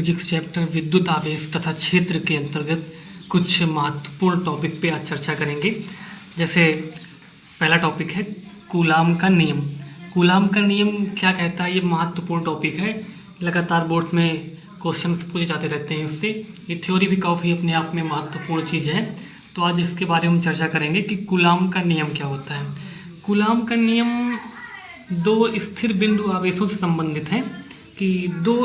Physics chapter विद्युत आवेश तथा क्षेत्र के अंतर्गत कुछ महत्वपूर्ण टॉपिक पे आज चर्चा करेंगे। जैसे पहला टॉपिक है कूलाम का नियम। कूलाम का नियम क्या कहता है, ये महत्वपूर्ण टॉपिक है। लगातार बोर्ड में क्वेश्चन पूछे जाते रहते हैं उससे। ये थ्योरी भी काफ़ी अपने आप में महत्वपूर्ण चीज़ है। तो आज इसके बारे में चर्चा करेंगे कि कूलाम का नियम क्या होता है। कूलाम का नियम दो स्थिर बिंदु आवेशों से संबंधित है कि दो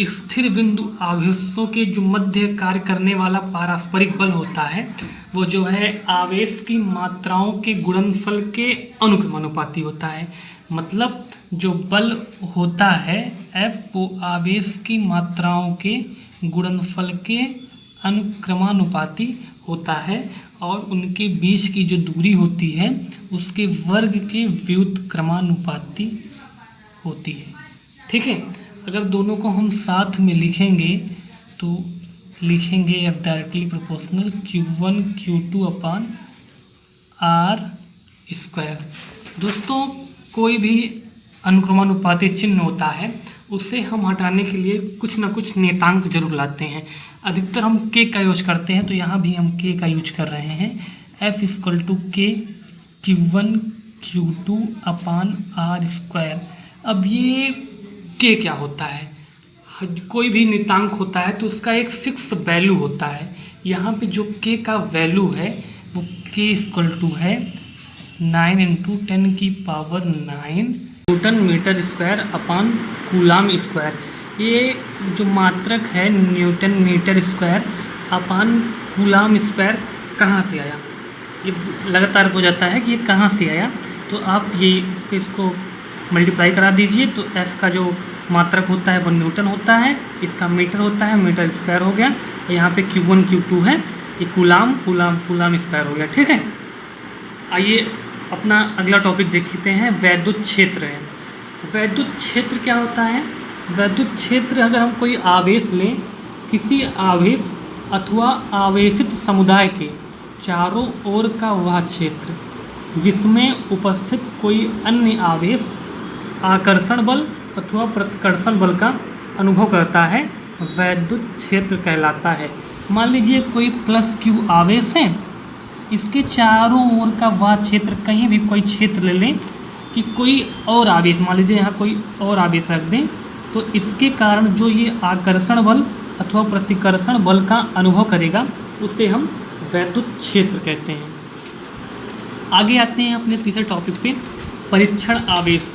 स्थिर बिंदु आवेशों के जो मध्य कार्य करने वाला पारस्परिक बल होता है वो जो है आवेश की मात्राओं के गुणनफल के अनुक्रमानुपाती होता है। मतलब जो बल होता है F वो आवेश की मात्राओं के गुणनफल के अनुक्रमानुपाती होता है और उनके बीच की जो दूरी होती है उसके वर्ग के व्युत्क्रमानुपाती होती है। ठीक है, अगर दोनों को हम साथ में लिखेंगे तो लिखेंगे F directly proportional Q1 Q2 upon R square. दोस्तों कोई भी अनुक्रमानुपाती चिन्ह होता है उसे हम हटाने के लिए कुछ ना कुछ नियतांक जरूर लाते हैं। अधिकतर हम K का यूज करते हैं, तो यहाँ भी हम K का यूज कर रहे हैं। F equal to K Q1 Q2 upon R square. अब ये K क्या होता है, कोई भी नियतांक होता है तो उसका एक फिक्स वैल्यू होता है। यहाँ पे जो K का वैल्यू है वो K इक्वल टू है 9 × 10⁹ newton metre square upon coulomb square. ये जो मात्रक है newton metre square upon coulomb square कहाँ से आया, ये लगातार हो जाता है कि ये कहाँ से आया। तो आप ये इसको मल्टीप्लाई करा दीजिए तो एफ का जो मात्रक होता है वो न्यूटन होता है, इसका मीटर होता है, मीटर स्क्वायर हो गया। यहाँ पे Q1 Q2 है, ये कूलाम स्क्वायर हो गया। ठीक है, आइए अपना अगला टॉपिक देखते हैं। वैद्युत क्षेत्र है। वैद्युत क्षेत्र क्या होता है? वैद्युत क्षेत्र अगर हम कोई आवेश लें, किसी आवेश अथवा आवेशित समुदाय के चारों ओर का वह क्षेत्र जिसमें उपस्थित कोई अन्य आवेश आकर्षण बल अथवा प्रतिकर्षण बल का अनुभव करता है, वैद्युत क्षेत्र कहलाता है। मान लीजिए कोई +Q आवेश है, इसके चारों ओर का वह क्षेत्र, कहीं भी कोई क्षेत्र ले लें कि कोई और आवेश, मान लीजिए यहाँ कोई और आवेश रख दें, तो इसके कारण जो ये आकर्षण बल अथवा प्रतिकर्षण बल का अनुभव करेगा उसे हम वैद्युत क्षेत्र कहते हैं। आगे आते हैं अपने तीसरे टॉपिक पे, परीक्षण आवेश।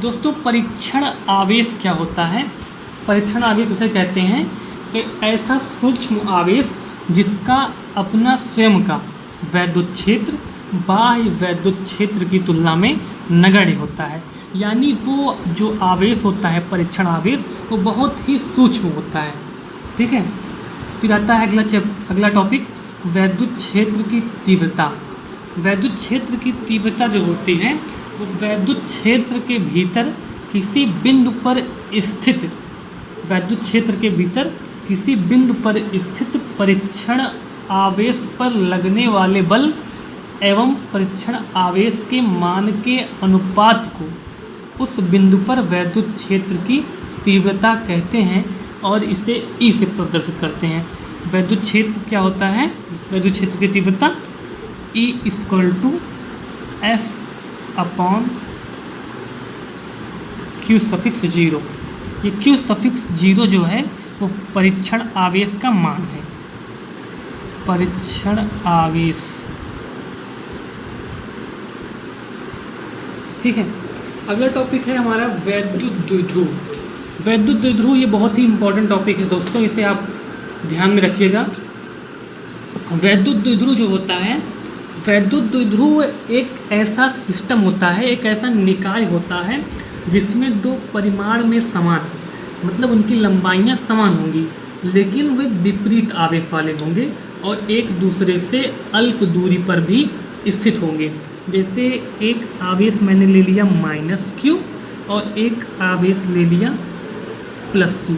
दोस्तों परीक्षण आवेश क्या होता है? परीक्षण आवेश उसे कहते हैं कि ऐसा सूक्ष्म आवेश जिसका अपना स्वयं का वैद्युत क्षेत्र बाह्य वैद्युत क्षेत्र की तुलना में नगण्य होता है। यानी वो जो आवेश होता है परीक्षण आवेश वो बहुत ही सूक्ष्म होता है। ठीक है, फिर आता है अगला टॉपिक, वैद्युत क्षेत्र की तीव्रता। वैद्युत क्षेत्र की तीव्रता जो होती है वो वैद्युत क्षेत्र के भीतर किसी बिंदु पर स्थित वैद्युत क्षेत्र के भीतर किसी बिंदु पर स्थित परीक्षण आवेश पर लगने वाले बल एवं परीक्षण आवेश के मान के अनुपात को उस बिंदु पर वैद्युत क्षेत्र की तीव्रता कहते हैं और इसे E से प्रदर्शित करते हैं। वैद्युत क्षेत्र क्या होता है? वैद्युत क्षेत्र की तीव्रता E equal to F upon Q⁻0। ये Q⁻0 जो है वो परीक्षण आवेश का मान है। परीक्षण आवेश, ठीक है। अगला टॉपिक है हमारा वैद्युत द्विध्रुव। वैद्युत द्विध्रुव ये बहुत ही इम्पोर्टेंट टॉपिक है दोस्तों, इसे आप ध्यान में रखिएगा। वैद्युत द्विध्रुव जो होता है, वैद्युत द्विध्रुव एक ऐसा सिस्टम होता है, एक ऐसा निकाय होता है जिसमें दो परिमाण में समान, मतलब उनकी लंबाइयाँ समान होंगी लेकिन वे विपरीत आवेश वाले होंगे और एक दूसरे से अल्प दूरी पर भी स्थित होंगे। जैसे एक आवेश मैंने ले लिया -Q और एक आवेश ले लिया +Q।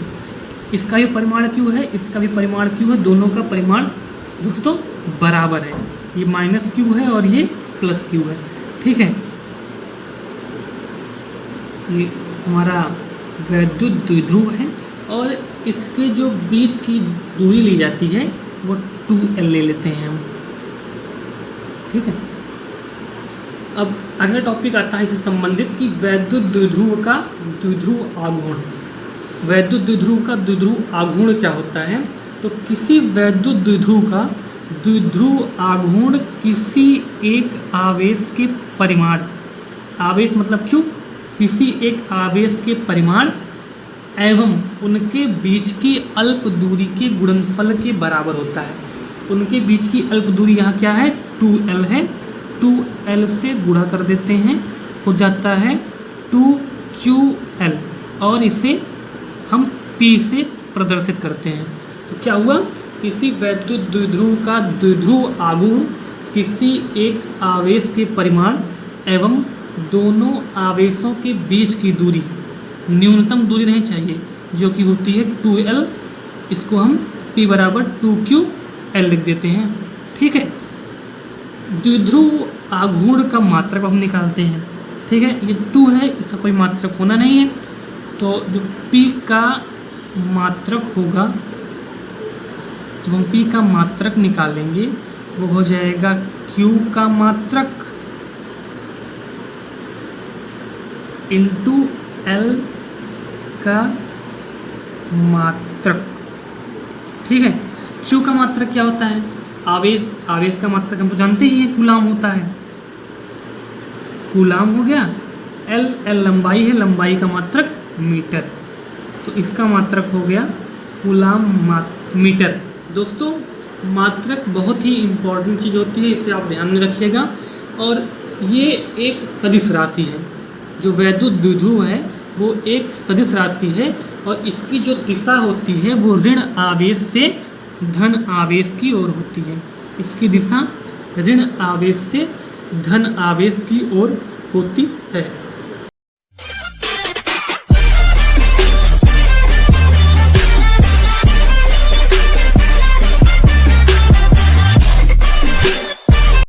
इसका भी परिमाण Q है, इसका भी परिमाण Q है, दोनों का परिमाण दोस्तों बराबर है। ये -Q है और ये +Q है। ठीक है, ये हमारा वैद्युत द्विध्रुव है और इसके जो बीच की दूरी ली जाती है वो 2L ले लेते हैं हम, ठीक है। अब अगला टॉपिक आता है इससे संबंधित कि वैद्युत द्विध्रुव का द्विध्रुव आघूर्ण। वैद्युत द्विध्रुव का द्विध्रुव आघूर्ण क्या होता है? तो किसी वैद्युत द्विध्रुव का द्विध्रुव आघूर्ण किसी एक आवेश के परिमाण, आवेश मतलब क्यों, किसी एक आवेश के परिमाण एवं उनके बीच की अल्प दूरी के गुणनफल के बराबर होता है। उनके बीच की अल्प दूरी यहाँ क्या है? 2L है। 2L से गुणा कर देते हैं, हो जाता है 2QL और इसे हम P से प्रदर्शित करते हैं। तो क्या हुआ? किसी वैद्युत द्विध्रुव का द्विध्रुव आघूर्ण किसी एक आवेश के परिमाण एवं दोनों आवेशों के बीच की दूरी, न्यूनतम दूरी नहीं चाहिए, जो कि होती है 2L, इसको हम P बराबर 2QL लिख देते हैं, ठीक है। द्विध्रुव आघूर्ण का मात्रक हम निकालते हैं, ठीक है। ये 2 है, इसका कोई मात्रक होना नहीं है, तो जो P का मात्रक होगा, जब हम P का मात्रक निकालेंगे वो हो जाएगा Q का मात्रक इंटू L का मात्रक, ठीक है। Q का मात्रक क्या होता है? आवेश, आवेश का मात्रक हम तो जानते ही हैं, कूलाम होता है। कूलाम हो गया, L लंबाई है, लंबाई का मात्रक मीटर, तो इसका मात्रक हो गया कूलाम मीटर। दोस्तों, मात्रक बहुत ही इम्पॉर्टेंट चीज़ होती है, इसे आप ध्यान में रखिएगा। और ये एक सदिश राशि है, जो वैद्युत द्विध्रुव है वो एक सदिश राशि है और इसकी जो दिशा होती है वो ऋण आवेश से धन आवेश की ओर होती है। इसकी दिशा ऋण आवेश से धन आवेश की ओर होती है।